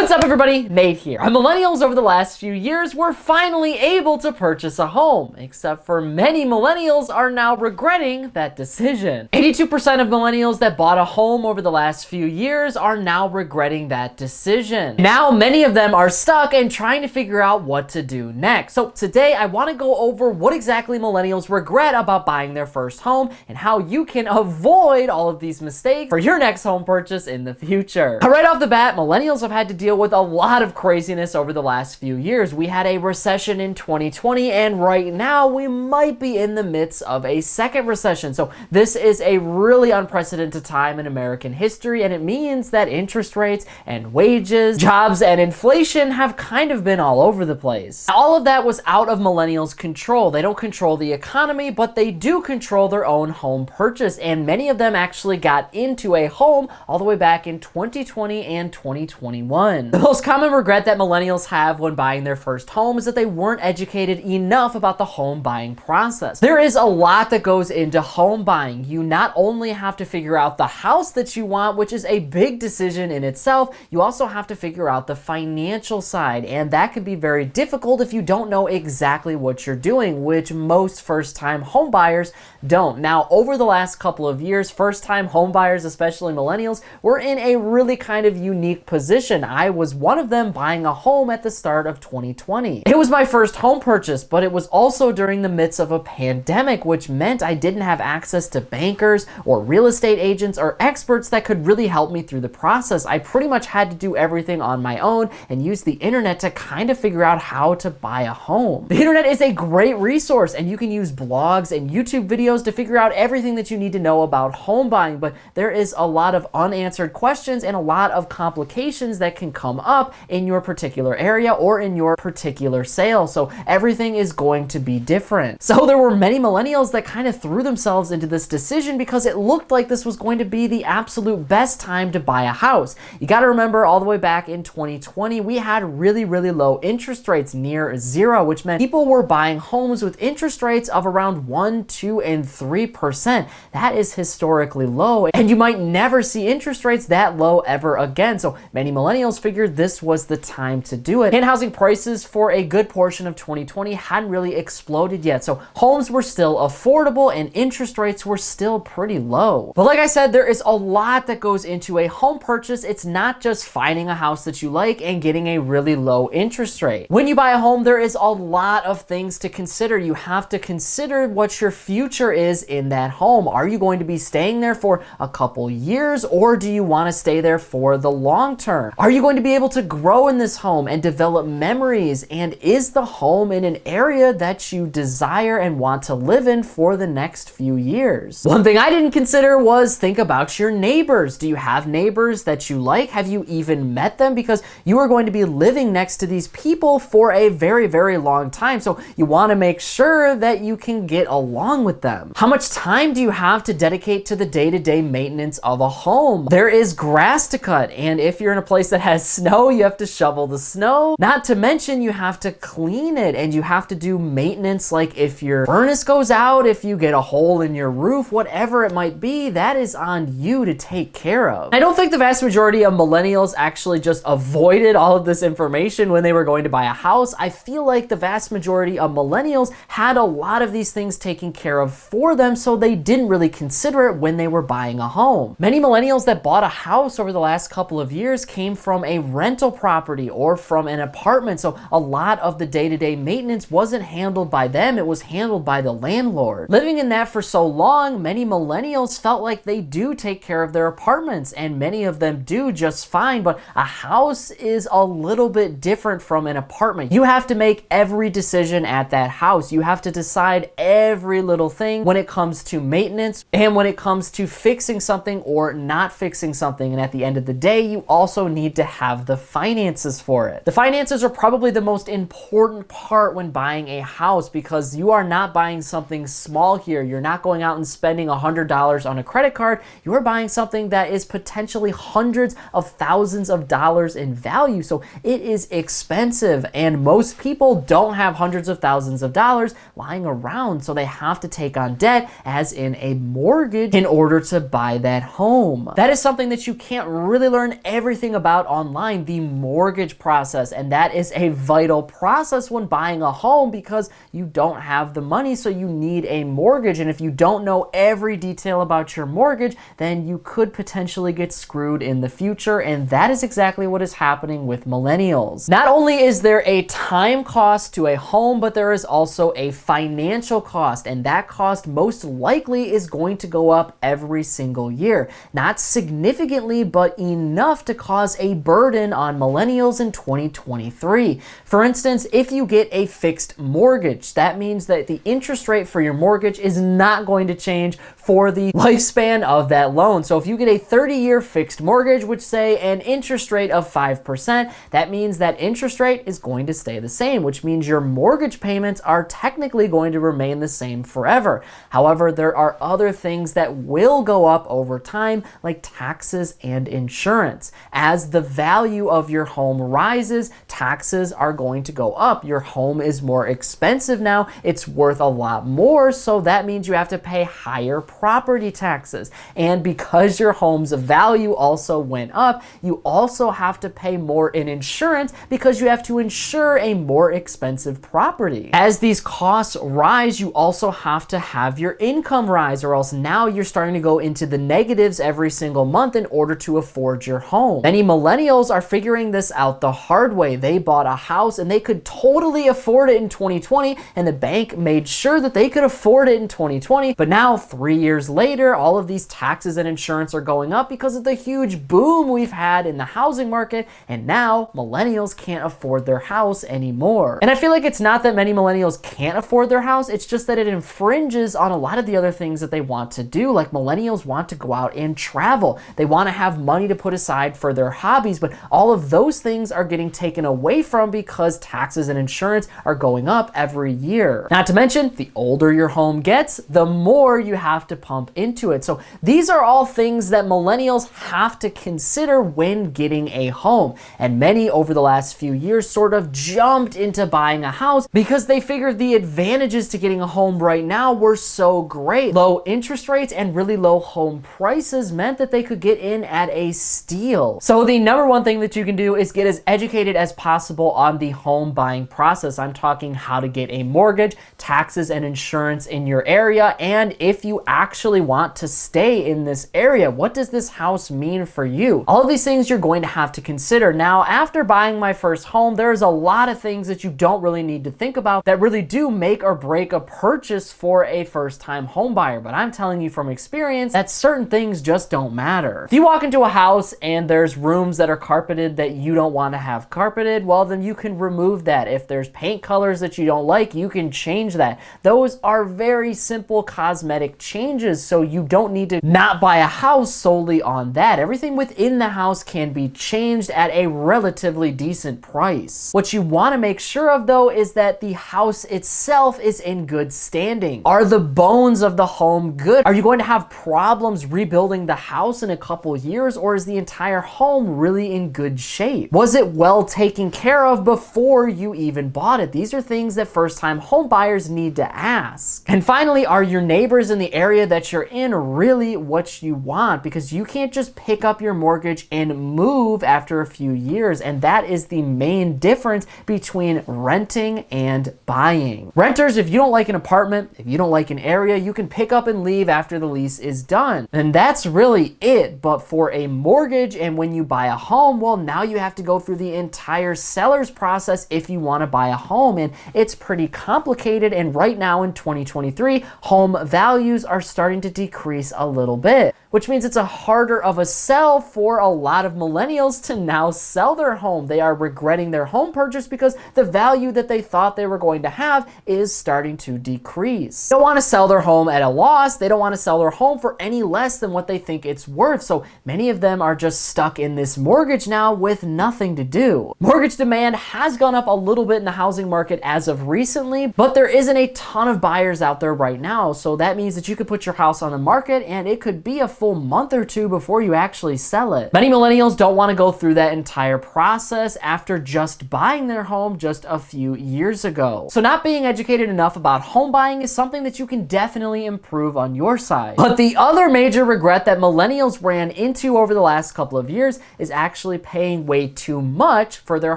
What's up everybody, Nate here. Millennials over the last few years were finally able to purchase a home, except for many millennials are now regretting that decision. 82% of millennials that bought a home over the last few years are now regretting that decision. Now many of them are stuck and trying to figure out what to do next. So today I want to go over what exactly millennials regret about buying their first home and how you can avoid all of these mistakes for your next home purchase in the future. Right off the bat, millennials have had to deal with a lot of craziness over the last few years. We had a recession in 2020, and right now we might be in the midst of a second recession. So this is a really unprecedented time in American history, and it means that interest rates and wages, jobs, and inflation have kind of been all over the place. All of that was out of millennials' control. They don't control the economy, but they do control their own home purchase, and many of them actually got into a home all the way back in 2020 and 2021. The most common regret that millennials have when buying their first home is that they weren't educated enough about the home buying process. There is a lot that goes into home buying. You not only have to figure out the house that you want, which is a big decision in itself, you also have to figure out the financial side, and that can be very difficult if you don't know exactly what you're doing, which most first-time home buyers don't. Now, over the last couple of years, first-time home buyers, especially millennials, were in a really kind of unique position. I was one of them buying a home at the start of 2020. It was my first home purchase, but it was also during the midst of a pandemic, which meant I didn't have access to bankers or real estate agents or experts that could really help me through the process. I pretty much had to do everything on my own and use the internet to kind of figure out how to buy a home. The internet is a great resource, and you can use blogs and YouTube videos to figure out everything that you need to know about home buying, but there is a lot of unanswered questions and a lot of complications that can come up in your particular area or in your particular sale. So everything is going to be different. So there were many millennials that kind of threw themselves into this decision because it looked like this was going to be the absolute best time to buy a house. You got to remember, all the way back in 2020, we had really low interest rates, near zero, which meant people were buying homes with interest rates of around 1%, 2%, and 3%. That is historically low, and you might never see interest rates that low ever again. So many millennials figured this was the time to do it. And housing prices for a good portion of 2020 hadn't really exploded yet. So homes were still affordable and interest rates were still pretty low. But like I said, there is a lot that goes into a home purchase. It's not just finding a house that you like and getting a really low interest rate. When you buy a home, there is a lot of things to consider. You have to consider what your future is in that home. Are you going to be staying there for a couple years, or do you want to stay there for the long term? Are you going to be able to grow in this home and develop memories? And is the home in an area that you desire and want to live in for the next few years? One thing I didn't consider was think about your neighbors. Do you have neighbors that you like? Have you even met them? Because you are going to be living next to these people for a very long time. So you want to make sure that you can get along with them. How much time do you have to dedicate to the day-to-day maintenance of a home? There is grass to cut, and if you're in a place that has snow, you have to shovel the snow. Not to mention, you have to clean it, and you have to do maintenance, like if your furnace goes out, if you get a hole in your roof, whatever it might be, that is on you to take care of. I don't think the vast majority of millennials actually just avoided all of this information when they were going to buy a house. I feel like the vast majority of millennials had a lot of these things taken care of for them, so they didn't really consider it when they were buying a home. Many millennials that bought a house over the last couple of years came from a rental property or from an apartment, so a lot of the day-to-day maintenance wasn't handled by them, it was handled by the landlord. Living in that for so long, many millennials felt like they do take care of their apartments, and many of them do just fine, but a house is a little bit different from an apartment. You have to make every decision at that house. You have to decide every little thing when it comes to maintenance and when it comes to fixing something or not fixing something, and at the end of the day, you also need to have the finances for it. The finances are probably the most important part when buying a house, because you are not buying something small here. You're not going out and spending $100 on a credit card. You are buying something that is potentially hundreds of thousands of dollars in value. So it is expensive, and most people don't have hundreds of thousands of dollars lying around, so they have to take on debt, as in a mortgage, in order to buy that home. That is something that you can't really learn everything about online line, the mortgage process. And that is a vital process when buying a home because you don't have the money, so you need a mortgage. And if you don't know every detail about your mortgage, then you could potentially get screwed in the future. And that is exactly what is happening with millennials. Not only is there a time cost to a home, but there is also a financial cost. And that cost most likely is going to go up every single year. Not significantly, but enough to cause a burden on millennials in 2023. For instance, if you get a fixed mortgage, that means that the interest rate for your mortgage is not going to change for the lifespan of that loan. So if you get a 30-year fixed mortgage, which say an interest rate of 5%, that means that interest rate is going to stay the same, which means your mortgage payments are technically going to remain the same forever. However, there are other things that will go up over time, like taxes and insurance. As the value of your home rises, taxes are going to go up. Your home is more expensive now. It's worth a lot more, so that means you have to pay higher property taxes. And because your home's value also went up, you also have to pay more in insurance because you have to insure a more expensive property. As these costs rise, you also have to have your income rise, or else now you're starting to go into the negatives every single month in order to afford your home. Many millennials are figuring this out the hard way. They bought a house and they could totally afford it in 2020, and the bank made sure that they could afford it in 2020. But now, 3 years later, all of these taxes and insurance are going up because of the huge boom we've had in the housing market, and now millennials can't afford their house anymore. And I feel like it's not that many millennials can't afford their house, it's just that it infringes on a lot of the other things that they want to do. Like, millennials want to go out and travel. They want to have money to put aside for their hobbies, but all of those things are getting taken away from because taxes and insurance are going up every year. Not to mention, the older your home gets, the more you have to pump into it. So these are all things that millennials have to consider when getting a home. And many over the last few years sort of jumped into buying a house because they figured the advantages to getting a home right now were so great. Low interest rates and really low home prices meant that they could get in at a steal. So the number one thing that you can do is get as educated as possible on the home buying process. I'm talking how to get a mortgage, taxes and insurance in your area, and if you actually want to stay in this area, what does this house mean for you? All of these things you're going to have to consider. Now, after buying my first home, there's a lot of things that you don't really need to think about that really do make or break a purchase for a first-time home buyer. But I'm telling you from experience that certain things just don't matter. If you walk into a house and there's rooms that are carpeted that you don't want to have carpeted, well, then you can remove that. If there's paint colors that you don't like, you can change that. Those are very simple cosmetic changes, so you don't need to not buy a house solely on that. Everything within the house can be changed at a relatively decent price. What you want to make sure of, though, is that the house itself is in good standing. Are the bones of the home good? Are you going to have problems rebuilding the house in a couple years, or is the entire home really in good shape? Was it well taken care of before you even bought it? These are things that first-time home buyers need to ask. And finally, are your neighbors in the area that you're in really what you want? Because you can't just pick up your mortgage and move after a few years, and that is the main difference between renting and buying. Renters, if you don't like an apartment, if you don't like an area, you can pick up and leave after the lease is done. And that's really it. But for a mortgage, and when you buy a home, well, now you have to go through the entire seller's process if you want to buy a home, and it's pretty complicated. And right now in 2023, home values are starting to decrease a little bit, which means it's a harder of a sell for a lot of millennials to now sell their home. They are regretting their home purchase because the value that they thought they were going to have is starting to decrease. They don't want to sell their home at a loss. They don't want to sell their home for any less than what they think it's worth. So many of them are just stuck in this mortgage now with nothing to do. Mortgage demand has gone up a little bit in the housing market as of recently, but there isn't a ton of buyers out there right now. So that means that you could put your house on the market and it could be a full month or two before you actually sell it. Many millennials don't want to go through that entire process after just buying their home just a few years ago. So not being educated enough about home buying is something that you can definitely improve on your side. But the other major regret that millennials ran into over the last couple of years is actually paying way too much for their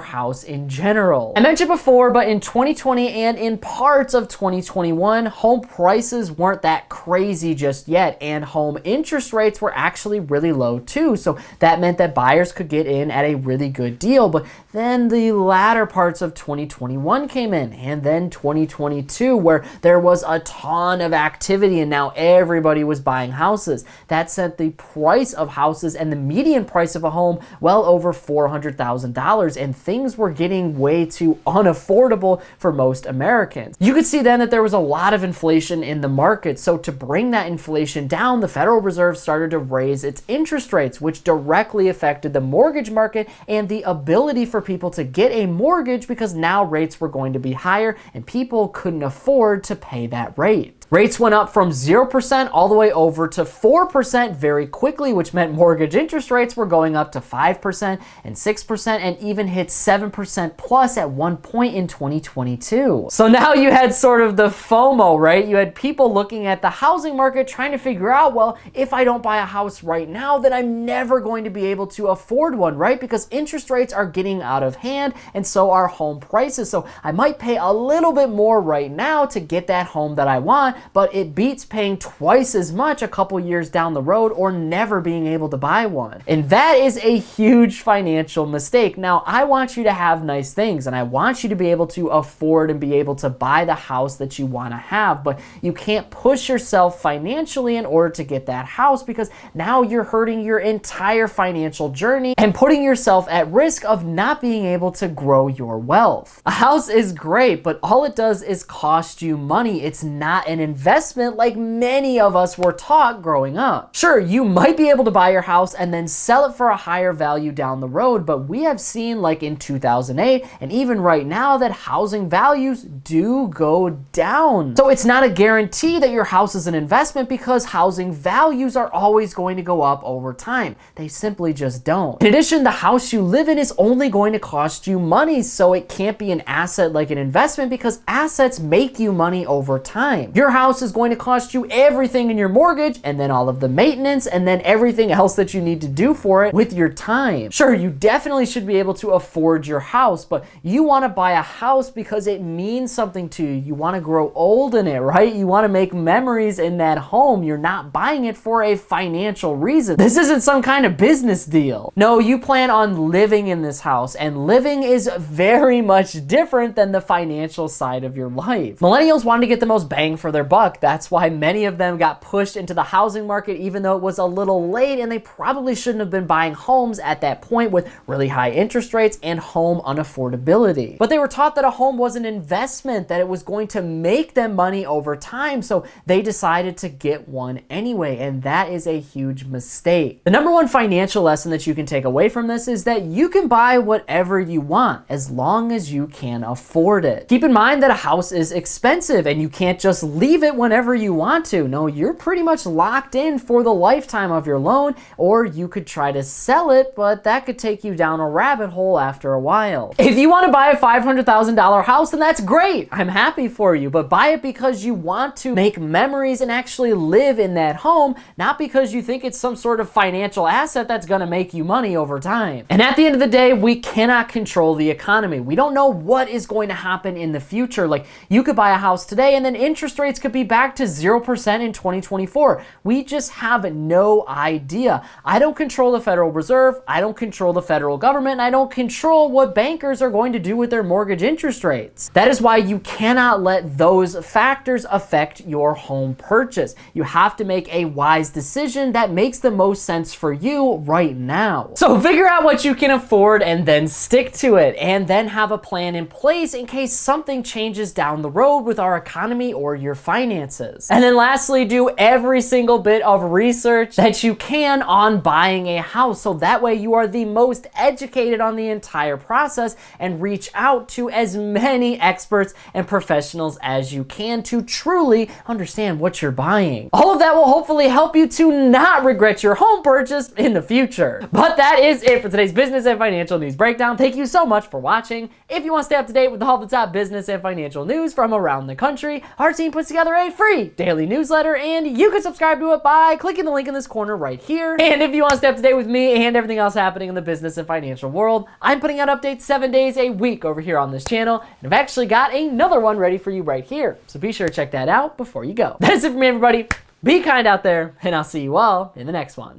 house in general. I mentioned before, but in 2020 and in parts of 2021, home prices weren't that crazy just yet, and home interest rates were actually really low too. So that meant that buyers could get in at a really good deal. But then the latter parts of 2021 came in, and then 2022, where there was a ton of activity and now everybody was buying houses. That sent the price of houses and the median price of a home well over $400,000, and things were getting way too unaffordable for most Americans. You could see then that there was a lot of inflation in the market. So to bring that inflation down, the Federal Reserve started to raise its interest rates, which directly affected the mortgage market and the ability for people to get a mortgage, because now rates were going to be higher and people couldn't afford to pay that rate. Rates went up from 0% all the way over to 4% very quickly, which meant mortgage interest rates were going up to 5% and 6% and even hit 7% plus at one point in 2022. So now you had sort of the FOMO, right? You had people looking at the housing market trying to figure out, well, if I don't buy a house right now, then I'm never going to be able to afford one, right? Because interest rates are getting out of hand and so are home prices. So I might pay a little bit more right now to get that home that I want, but it beats paying twice as much a couple years down the road or never being able to buy one. And that is a huge financial mistake. Now, I want you to have nice things and I want you to be able to afford and be able to buy the house that you want to have, but you can't push yourself financially in order to get that house, because now you're hurting your entire financial journey and putting yourself at risk of not being able to grow your wealth. A house is great, but all it does is cost you money. It's not an investment like many of us were taught growing up. Sure, you might be able to buy your house and then sell it for a higher value down the road, but we have seen, like in 2008 and even right now, that housing values do go down. So it's not a guarantee that your house is an investment, because housing values are always going to go up over time. They simply just don't. In addition, the house you live in is only going to cost you money, so it can't be an asset like an investment, because assets make you money over time. Your house is going to cost you everything in your mortgage and then all of the maintenance and then everything else that you need to do for it with your time. Sure, you definitely should be able to afford your house, but you want to buy a house because it means something to you. You want to grow old in it, right? You want to make memories in that home. You're not buying it for a financial reason. This isn't some kind of business deal. No, you plan on living in this house, and living is very much different than the financial side of your life. Millennials wanted to get the most bang for their buck. That's why many of them got pushed into the housing market, even though it was a little late, and they probably shouldn't have been buying homes at that point with really high interest rates and home unaffordability. But they were taught that a home was an investment, that it was going to make them money over time, so they decided to get one anyway, and that is a huge mistake. The number one financial lesson that you can take away from this is that you can buy whatever you want as long as you can afford it. Keep in mind that a house is expensive and you can't just leave it whenever you want to. No, you're pretty much locked in for the lifetime of your loan, or you could try to sell it, but that could take you down a rabbit hole after a while. If you want to buy a $500,000 house, then that's great. I'm happy for you, but buy it because you want to make memories and actually live in that home, not because you think it's some sort of financial asset that's going to make you money over time. And at the end of the day, we cannot control the economy. We don't know what is going to happen in the future. Like, you could buy a house today and then interest rates could be back to 0% in 2024. We just have no idea. I don't control the Federal Reserve. I don't control the federal government. And I don't control what bankers are going to do with their mortgage interest rates. That is why you cannot let those factors affect your home purchase. You have to make a wise decision that makes the most sense for you right now. So figure out what you can afford and then stick to it, and then have a plan in place in case something changes down the road with our economy or your finances. finances. And then lastly, do every single bit of research that you can on buying a house, so that way you are the most educated on the entire process, and reach out to as many experts and professionals as you can to truly understand what you're buying. All of that will hopefully help you to not regret your home purchase in the future. But that is it for today's business and financial news breakdown. Thank you so much for watching. If you want to stay up to date with all the top business and financial news from around the country, our team puts together a free daily newsletter, and you can subscribe to it by clicking the link in this corner right here. And if you want to stay up to date with me and everything else happening in the business and financial world, I'm putting out updates 7 days a week over here on this channel, and I've actually got another one ready for you right here. So be sure to check that out before you go. That's it for me, everybody. Be kind out there, and I'll see you all in the next one.